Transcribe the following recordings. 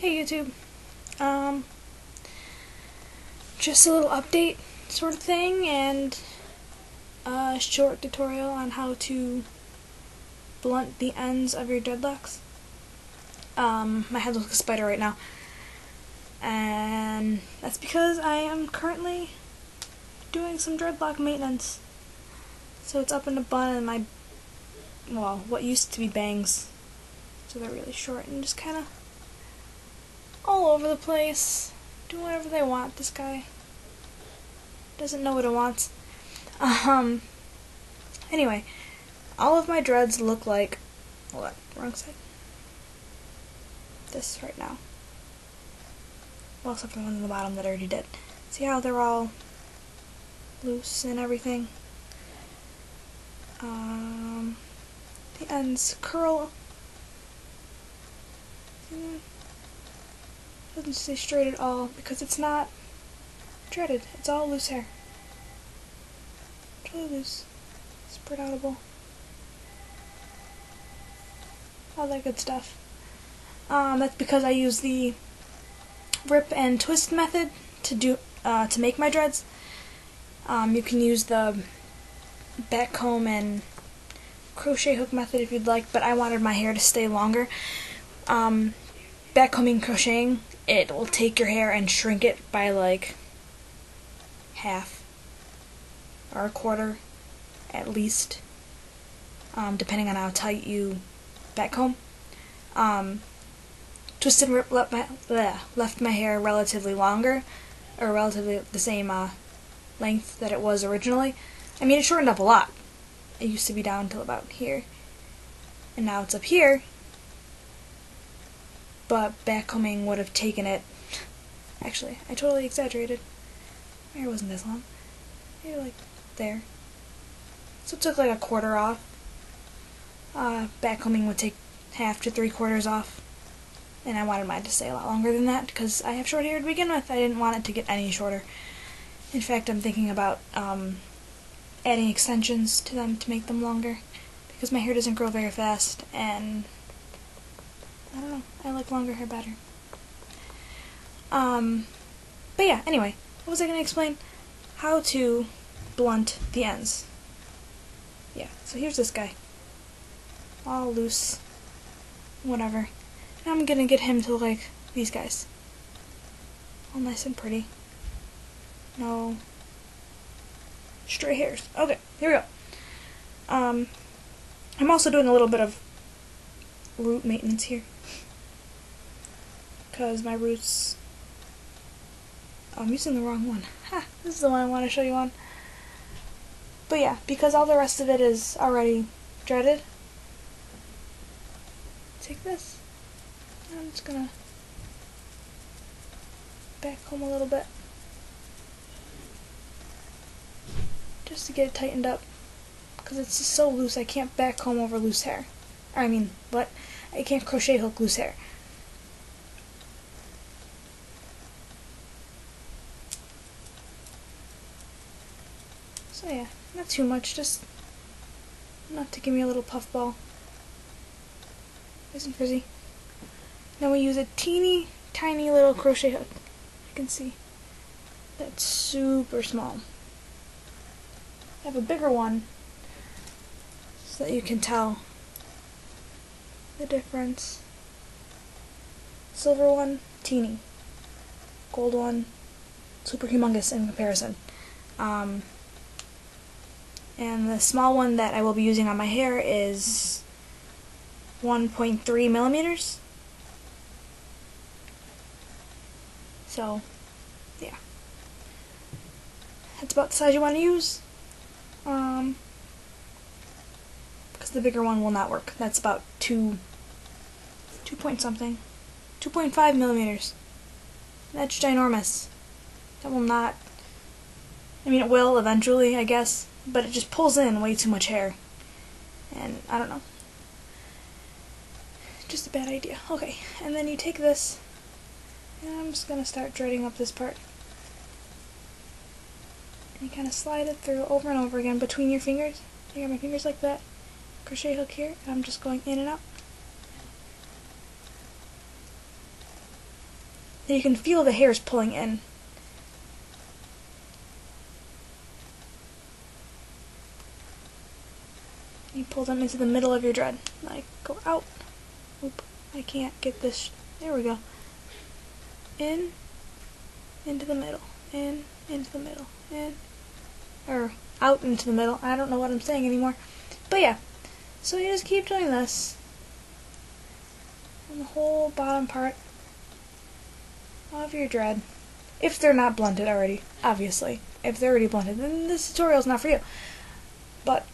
Hey YouTube, just a little update sort of thing and a short tutorial on how to blunt the ends of your dreadlocks. My head looks like a spider right now, and that's because I am currently doing some dreadlock maintenance. So it's up in a bun and what used to be bangs, so they're really short and just kind of all over the place, doing whatever they want. This guy doesn't know what he wants. Anyway, all of my dreads look like, what, wrong side? This right now. Well, except for the one on the bottom that I already did. See how they're all loose and everything? The ends curl. Doesn't stay straight at all because it's not dreaded. It's all loose hair. Totally loose. Spread outable. All that good stuff. That's because I use the rip and twist method to make my dreads. You can use the back comb and crochet hook method if you'd like, but I wanted my hair to stay longer. Back combing and crocheting, it will take your hair and shrink it by like half or a quarter at least, depending on how tight you back comb. Twist and rip left my hair relatively longer, or relatively the same length that it was originally. I mean, it shortened up a lot. It used to be down till about here, and now it's up here. But back combing would have taken it. Actually, I totally exaggerated. My hair wasn't this long. Maybe like there. So it took like a quarter off. Back combing would take half to 3/4 off. And I wanted mine to stay a lot longer than that because I have short hair to begin with. I didn't want it to get any shorter. In fact, I'm thinking about adding extensions to them to make them longer because my hair doesn't grow very fast, and I don't know, I like longer hair better. But yeah, anyway, what was I going to explain? How to blunt the ends. Yeah, so here's this guy. All loose. Whatever. Now I'm going to get him to look like these guys. All nice and pretty. No stray hairs. Okay, here we go. I'm also doing a little bit of root maintenance here, because my roots, I'm using the wrong one. Ha, this is the one I want to show you on. But yeah, because all the rest of it is already dreaded, take this, and I'm just gonna back comb a little bit just to get it tightened up, because it's just so loose. I can't back comb over loose hair. I mean, what? I can't crochet hook loose hair. So yeah, not too much, just enough to give me a little puff ball. Nice and frizzy. Then we use a teeny tiny little crochet hook. You can see that's super small. I have a bigger one so that you can tell the difference. Silver one, teeny. Gold one, super humongous in comparison. And the small one that I will be using on my hair is 1.3 millimeters. So, yeah. That's about the size you want to use. Because the bigger one will not work. That's about 2 point something. 2.5 millimeters. That's ginormous. That will not, I mean, it will eventually, I guess, but it just pulls in way too much hair. And I don't know. Just a bad idea. Okay, and then you take this, and I'm just going to start dreading up this part. And you kind of slide it through over and over again between your fingers. You got my fingers like that. Crochet hook here, and I'm just going in and out. and you can feel the hairs pulling in. You pull them into the middle of your dread. Like, go out. Oop, I can't get this. There we go. In, into the middle. In, into the middle. In, or out into the middle. I don't know what I'm saying anymore. But yeah. So you just keep doing this. And the whole bottom part of your dread. If they're not blunted already, obviously. If they're already blunted, then this tutorial's not for you. But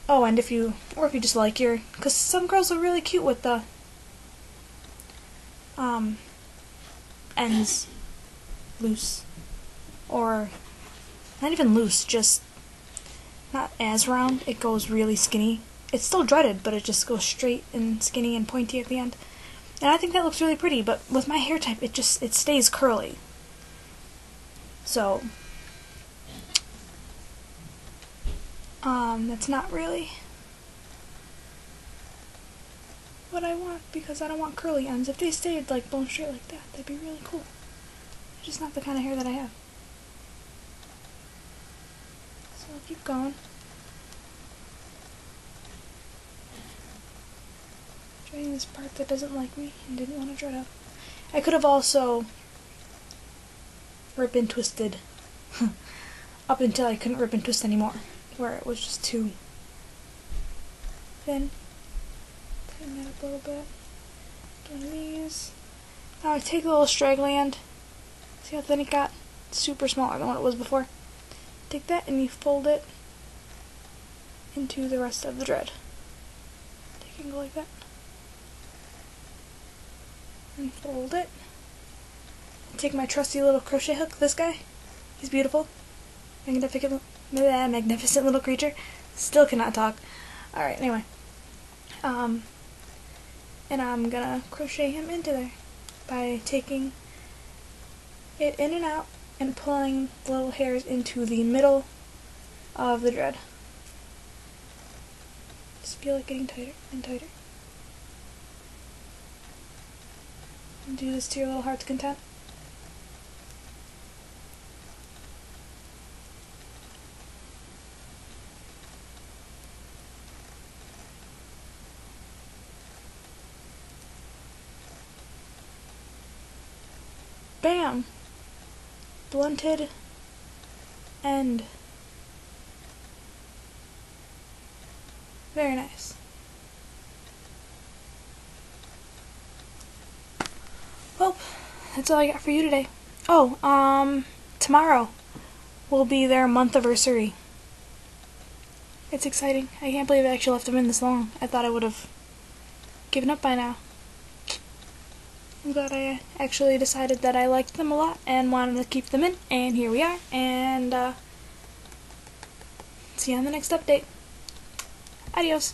oh, and if you just like your, because some girls are really cute with the ends loose, or not even loose, just not as round. It goes really skinny. It's still dreaded, but it just goes straight and skinny and pointy at the end. And I think that looks really pretty, but with my hair type, it stays curly. So that's not really what I want, because I don't want curly ends. If they stayed like bone straight like that, that'd be really cool. It's just not the kind of hair that I have. So I'll keep going. Dreading this part that doesn't like me and didn't want to dread up. I could have also rip and twisted up until I couldn't rip and twist anymore, where it was just too thin. Tighten that up a little bit. One of these. Now I take the little straggly end. See how thin it got? It's super smaller than what it was before. Take that and you fold it into the rest of the dread. Take and go like that. And fold it. Take my trusty little crochet hook, this guy. He's beautiful. Magnificent little creature. Still cannot talk. Alright, anyway. And I'm gonna crochet him into there by taking it in and out and pulling the little hairs into the middle of the dread. Just feel it getting tighter and tighter. And do this to your little heart's content. Bam! Blunted end. Very nice. Well, that's all I got for you today. Oh, tomorrow will be their month anniversary. It's exciting. I can't believe I actually left them in this long. I thought I would have given up by now. I'm glad I actually decided that I liked them a lot and wanted to keep them in, and here we are, and see you on the next update. Adios.